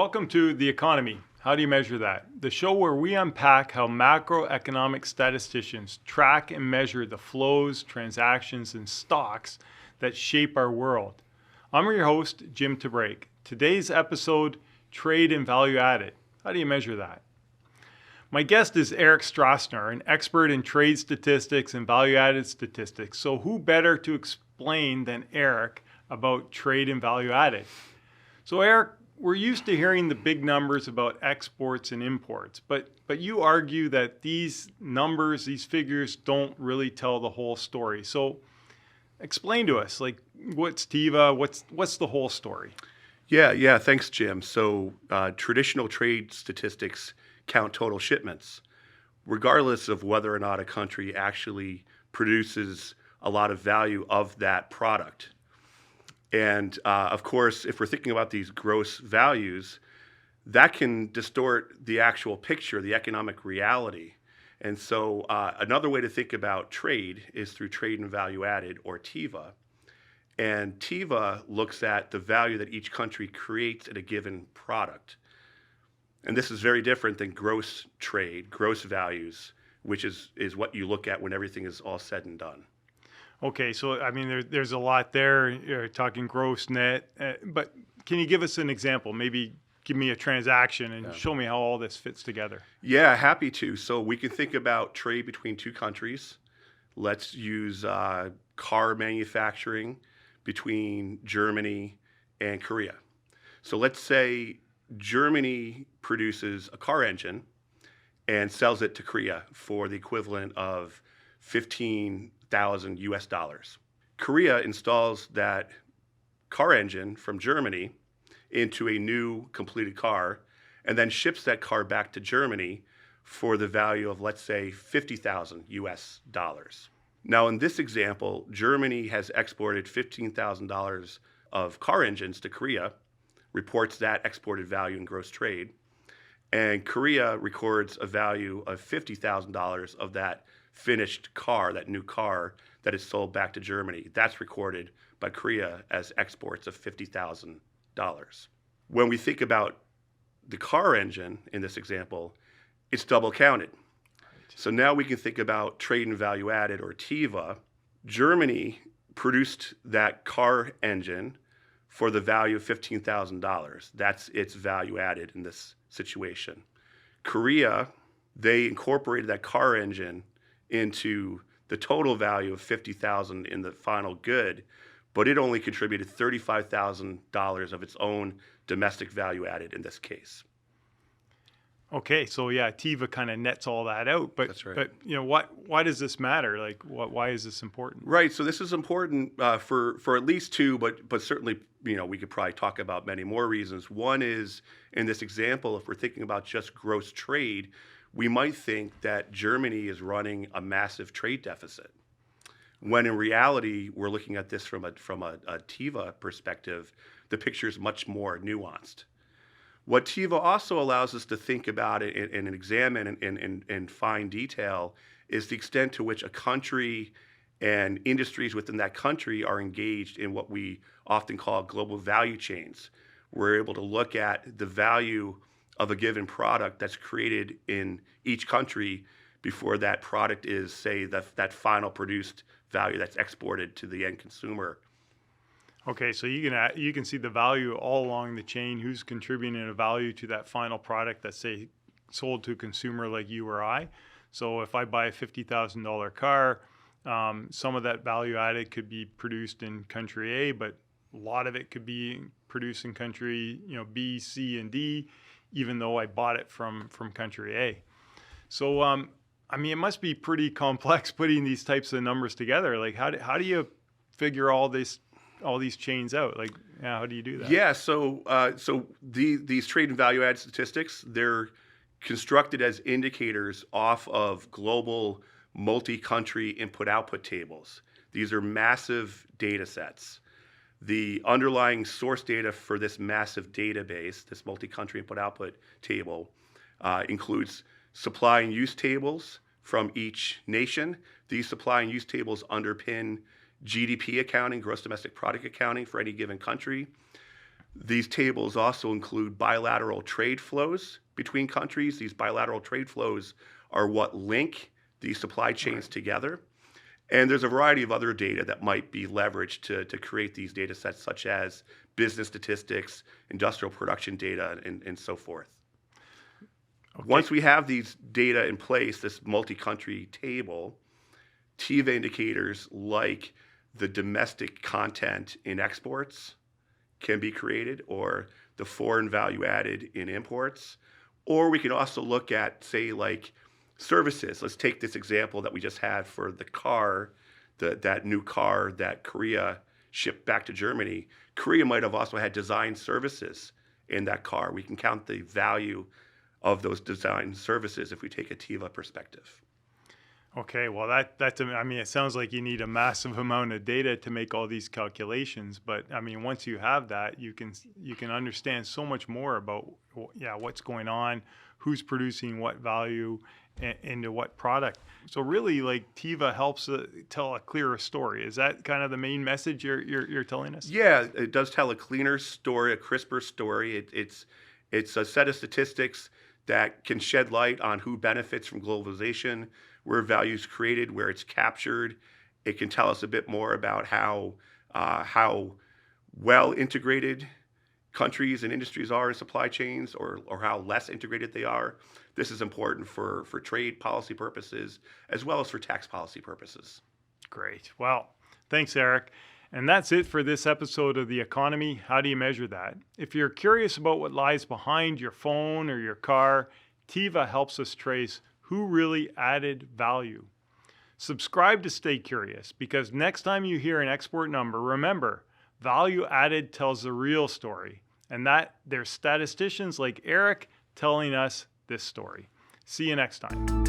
Welcome to The Economy. How do you measure that? The show where we unpack how macroeconomic statisticians track and measure the flows, transactions, and stocks that shape our world. I'm your host, Jim Tebrake. Today's episode, Trade and Value Added. How do you measure that? My guest is Erich Strassner, an expert in trade statistics and value-added statistics. So who better to explain than Erich about trade and value-added? So Erich, we're used to hearing the big numbers about exports and imports, but you argue that these numbers, these figures don't really tell the whole story. So explain to us, like, what's TiVA, what's the whole story? Yeah, thanks, Jim. So traditional trade statistics count total shipments, regardless of whether or not a country actually produces a lot of value of that product. And of course, if we're thinking about these gross values, that can distort the actual picture, the economic reality. And so another way to think about trade is through trade and value added, or TiVA. And TiVA looks at the value that each country creates in a given product. And this is very different than gross trade, gross values, which is what you look at when everything is all said and done. Okay, so I mean, there's a lot there. You're talking gross, net, but can you give us an example? Maybe give me a transaction and show me how all this fits together. Yeah, happy to. So we can think about trade between two countries. Let's use car manufacturing between Germany and Korea. So let's say Germany produces a car engine and sells it to Korea for the equivalent of $15,000 US. Korea installs that car engine from Germany into a new completed car and then ships that car back to Germany for the value of, let's say, $50,000 US. Now, in this example, Germany has exported $15,000 of car engines to Korea, reports that exported value in gross trade, and Korea records a value of $50,000 of that finished car, that new car that is sold back to Germany. That's recorded by Korea as exports of $50,000. When we think about the car engine in this example, it's double counted. So now we can think about trade and value added, or TiVA. Germany produced that car engine for the value of $15,000. That's its value added in this situation. Korea, they incorporated that car engine into the total value of $50,000 in the final good, but it only contributed $35,000 of its own domestic value added in this case. Okay, so yeah, TiVA kind of nets all that out, but That's right. But why does this matter? Like, why is this important? Right. So this is important for at least two, but certainly we could probably talk about many more reasons. One is, in this example, if we're thinking about just gross trade, we might think that Germany is running a massive trade deficit, when in reality we're looking at this from a TiVA perspective. The picture is much more nuanced. What TiVA also allows us to think about it and examine in fine detail is the extent to which a country and industries within that country are engaged in what we often call global value chains. We're able to look at the value of a given product that's created in each country before that product is, say, that final produced value that's exported to the end consumer. Okay, so you can see the value all along the chain. Who's contributing a value to that final product that's, say, sold to a consumer like you or I? So if I buy a $50,000 car, some of that value added could be produced in country A, but a lot of it could be produced in country B, C, and D, even though I bought it from country A. So I mean, it must be pretty complex putting these types of numbers together. Like, how do you figure all these chains out? Like, how do you do that? Yeah, so these trade and value add statistics, they're constructed as indicators off of global multi-country input-output tables. These are massive data sets. The underlying source data for this massive database, this multi-country input-output table, includes supply and use tables from each nation. These supply and use tables underpin GDP accounting, gross domestic product accounting, for any given country. These tables also include bilateral trade flows between countries. These bilateral trade flows are what link these supply chains together. And there's a variety of other data that might be leveraged to create these data sets, such as business statistics, industrial production data, and so forth. Okay. Once we have these data in place, this multi-country table, TiVA indicators like the domestic content in exports can be created, or the foreign value added in imports. Or we can also look at, say, like services. Let's take this example that we just had for the car, that new car that Korea shipped back to Germany. Korea might have also had design services in that car. We can count the value of those design services if we take a TiVA perspective. Okay, well, I mean, it sounds like you need a massive amount of data to make all these calculations. But I mean, once you have that, you can understand so much more about what's going on, who's producing what value into what product. So really, like, TiVA helps tell a clearer story. Is that kind of the main message you're telling us? Yeah, it does tell a cleaner story, a crisper story. It's a set of statistics that can shed light on who benefits from globalization, where value is created, where it's captured. It can tell us a bit more about how well integrated countries and industries are in supply chains, or how less integrated they are. This is important for trade policy purposes as well as for tax policy purposes. Great. Well, thanks, Erich. And that's it for this episode of The Economy. How do you measure that? If you're curious about what lies behind your phone or your car, TiVA helps us trace who really added value. Subscribe to stay curious, because next time you hear an export number, remember, value added tells the real story, and that there's statisticians like Erich telling us this story. See you next time.